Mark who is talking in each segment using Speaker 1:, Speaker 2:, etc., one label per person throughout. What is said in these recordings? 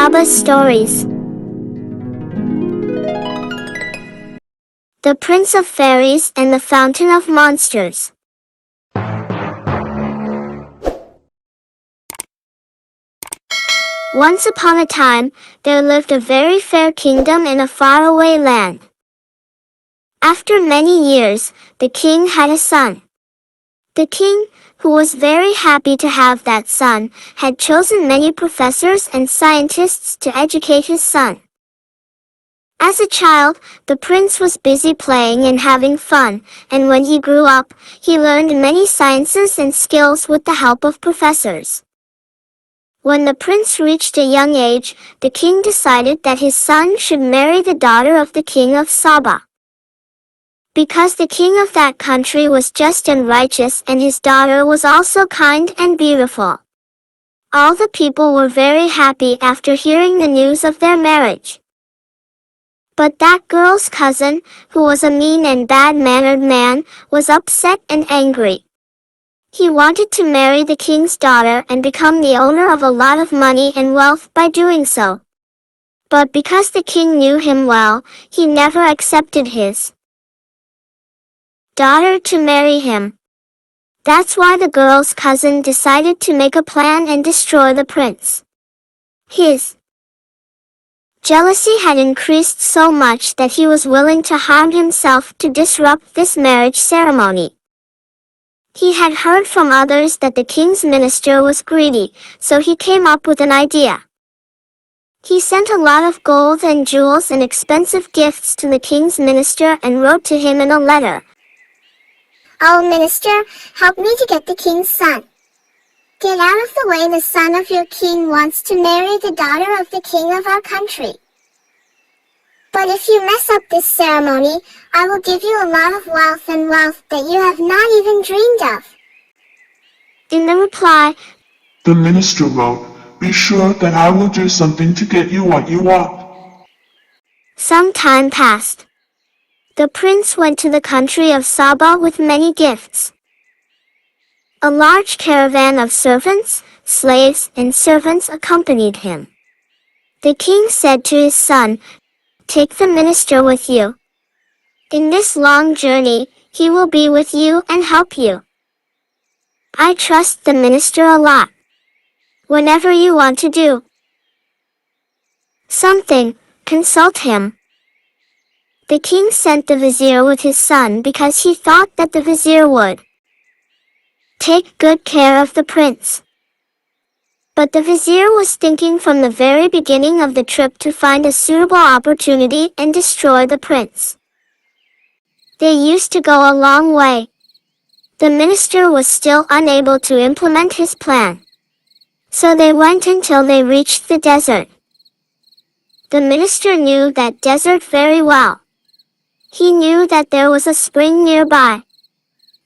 Speaker 1: Saba Stories. The Prince of Fairies and the Fountain of Monsters. Once upon a time, there lived a very fair kingdom in a faraway land. After many years, the king had a son. The king, who was very happy to have that son, had chosen many professors and scientists to educate his son. As a child, the prince was busy playing and having fun, and when he grew up, he learned many sciences and skills with the help of professors. When the prince reached a young age, the king decided that his son should marry the daughter of the king of Saba. Because the king of that country was just and righteous and his daughter was also kind and beautiful. All the people were very happy after hearing the news of their marriage. But that girl's cousin, who was a mean and bad-mannered man, was upset and angry. He wanted to marry the king's daughter and become the owner of a lot of money and wealth by doing so. But because the king knew him well, he never accepted his daughter to marry him. That's why the girl's cousin decided to make a plan and destroy the prince. His jealousy had increased so much that he was willing to harm himself to disrupt this marriage ceremony. He had heard from others that the king's minister was greedy, so he came up with an idea. He sent a lot of gold and jewels and expensive gifts to the king's minister and wrote to him in a letter.
Speaker 2: "Oh, minister, help me to get the king's son. Get out of the way, the son of your king wants to marry the daughter of the king of our country. But if you mess up this ceremony, I will give you a lot of wealth that you have not even dreamed of."
Speaker 1: In the reply,
Speaker 3: the minister wrote, "Be sure that I will do something to get you what you want."
Speaker 1: Some time passed. The prince went to the country of Saba with many gifts. A large caravan of servants, slaves, and servants accompanied him. The king said to his son, "Take the minister with you. In this long journey, he will be with you and help you. I trust the minister a lot. Whenever you want to do something, consult him." The king sent the vizier with his son because he thought that the vizier would take good care of the prince. But the vizier was thinking from the very beginning of the trip to find a suitable opportunity and destroy the prince. They used to go a long way. The minister was still unable to implement his plan. So they went until they reached the desert. The minister knew that desert very well. He knew that there was a spring nearby.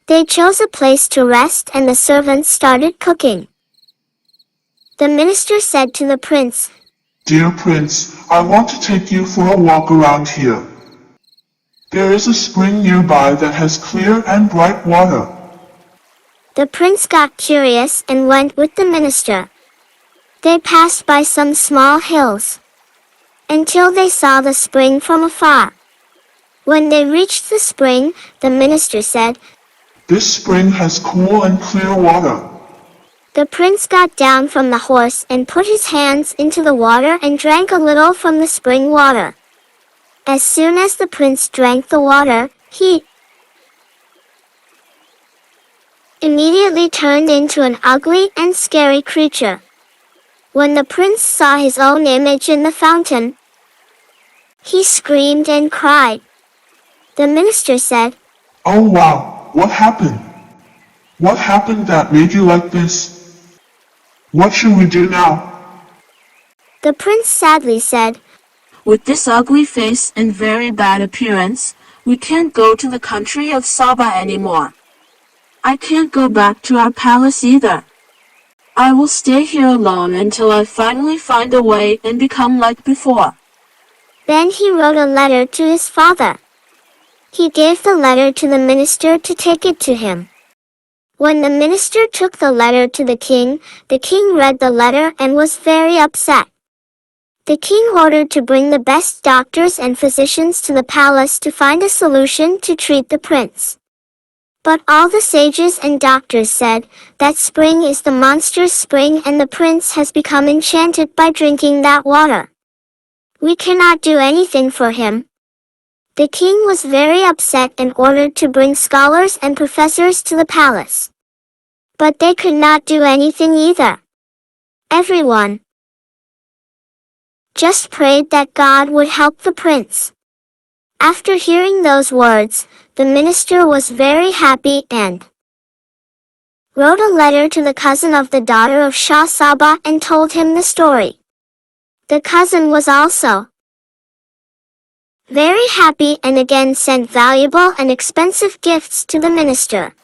Speaker 1: They chose a place to rest and the servants started cooking. The minister said to the prince,
Speaker 3: "Dear prince, I want to take you for a walk around here. There is a spring nearby that has clear and bright water."
Speaker 1: The prince got curious and went with the minister. They passed by some small hills until they saw the spring from afar. When they reached the spring, the minister said,
Speaker 3: "This spring has cool and clear water."
Speaker 1: The prince got down from the horse and put his hands into the water and drank a little from the spring water. As soon as the prince drank the water, he immediately turned into an ugly and scary creature. When the prince saw his own image in the fountain, he screamed and cried. The minister said,
Speaker 3: "Oh wow, what happened? What happened that made you like this? What should we do now?"
Speaker 1: The prince sadly said,
Speaker 4: "With this ugly face and very bad appearance, we can't go to the country of Saba anymore. I can't go back to our palace either. I will stay here alone until I finally find a way and become like before."
Speaker 1: Then he wrote a letter to his father. He gave the letter to the minister to take it to him. When the minister took the letter to the king read the letter and was very upset. The king ordered to bring the best doctors and physicians to the palace to find a solution to treat the prince. But all the sages and doctors said, that spring is the monster's spring and the prince has become enchanted by drinking that water. We cannot do anything for him. The king was very upset and ordered to bring scholars and professors to the palace. But they could not do anything either. Everyone just prayed that God would help the prince. After hearing those words, the minister was very happy and wrote a letter to the cousin of the daughter of Shah Saba and told him the story. The cousin was also very happy and again sent valuable and expensive gifts to the minister.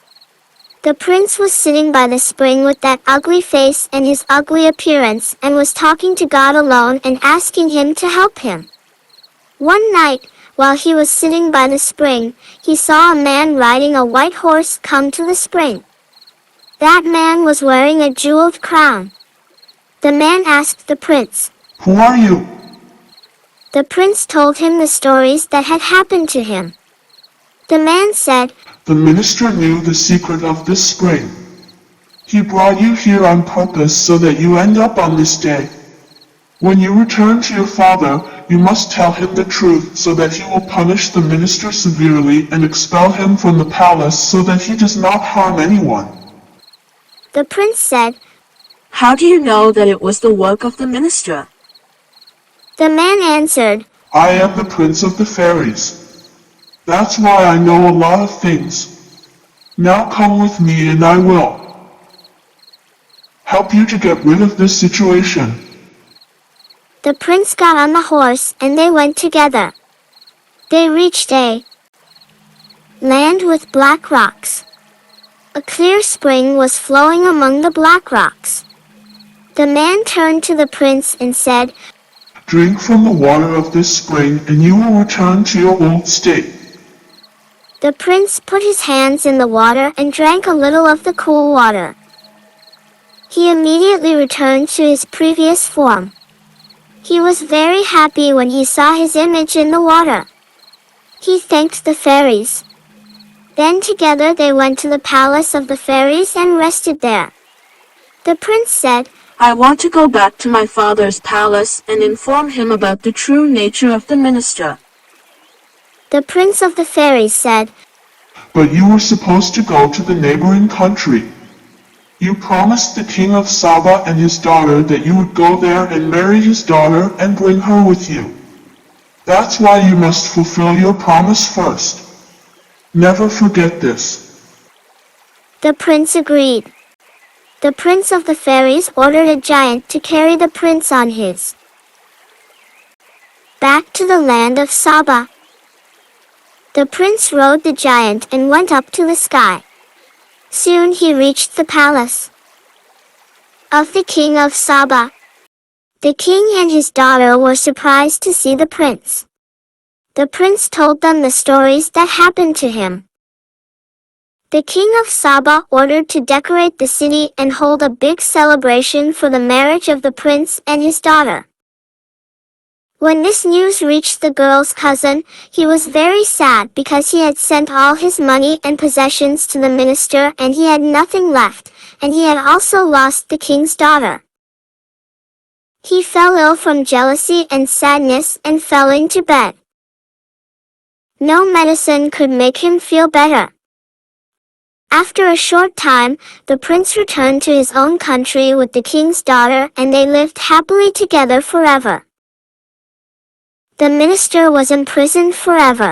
Speaker 1: The prince was sitting by the spring with that ugly face and his ugly appearance and was talking to God alone and asking him to help him. One night, while he was sitting by the spring, he saw a man riding a white horse come to the spring. That man was wearing a jeweled crown. The man asked the prince,
Speaker 3: "Who are you?"
Speaker 1: The prince told him the stories that had happened to him. The man said,
Speaker 3: "The minister knew the secret of this spring. He brought you here on purpose so that you end up on this day. When you return to your father, you must tell him the truth so that he will punish the minister severely and expel him from the palace so that he does not harm anyone."
Speaker 1: The prince said,
Speaker 4: How do you know that it was the work of the minister?
Speaker 1: The man answered,
Speaker 3: "I am the prince of the fairies. That's why I know a lot of things. Now come with me and I will help you to get rid of this situation."
Speaker 1: The prince got on the horse and they went together. They reached a land with black rocks. A clear spring was flowing among the black rocks. The man turned to the prince and said,
Speaker 3: "Drink from the water of this spring and you will return to your old state."
Speaker 1: The prince put his hands in the water and drank a little of the cool water. He immediately returned to his previous form. He was very happy when he saw his image in the water. He thanked the fairies. Then together they went to the palace of the fairies and rested there. The prince said,
Speaker 4: I want to go back to my father's palace and inform him about the true nature of the minister.
Speaker 1: The prince of the fairies said,
Speaker 3: "But you were supposed to go to the neighboring country. You promised the king of Saba and his daughter that you would go there and marry his daughter and bring her with you. That's why you must fulfill your promise first. Never forget this."
Speaker 1: The prince agreed. The prince of the fairies ordered a giant to carry the prince on his back to the land of Saba. The prince rode the giant and went up to the sky. Soon he reached the palace of the king of Saba. The king and his daughter were surprised to see the prince. The prince told them the stories that happened to him. The king of Saba ordered to decorate the city and hold a big celebration for the marriage of the prince and his daughter. When this news reached the girl's cousin, he was very sad because he had sent all his money and possessions to the minister and he had nothing left, and he had also lost the king's daughter. He fell ill from jealousy and sadness and fell into bed. No medicine could make him feel better. After a short time, the prince returned to his own country with the king's daughter and they lived happily together forever. The minister was imprisoned forever.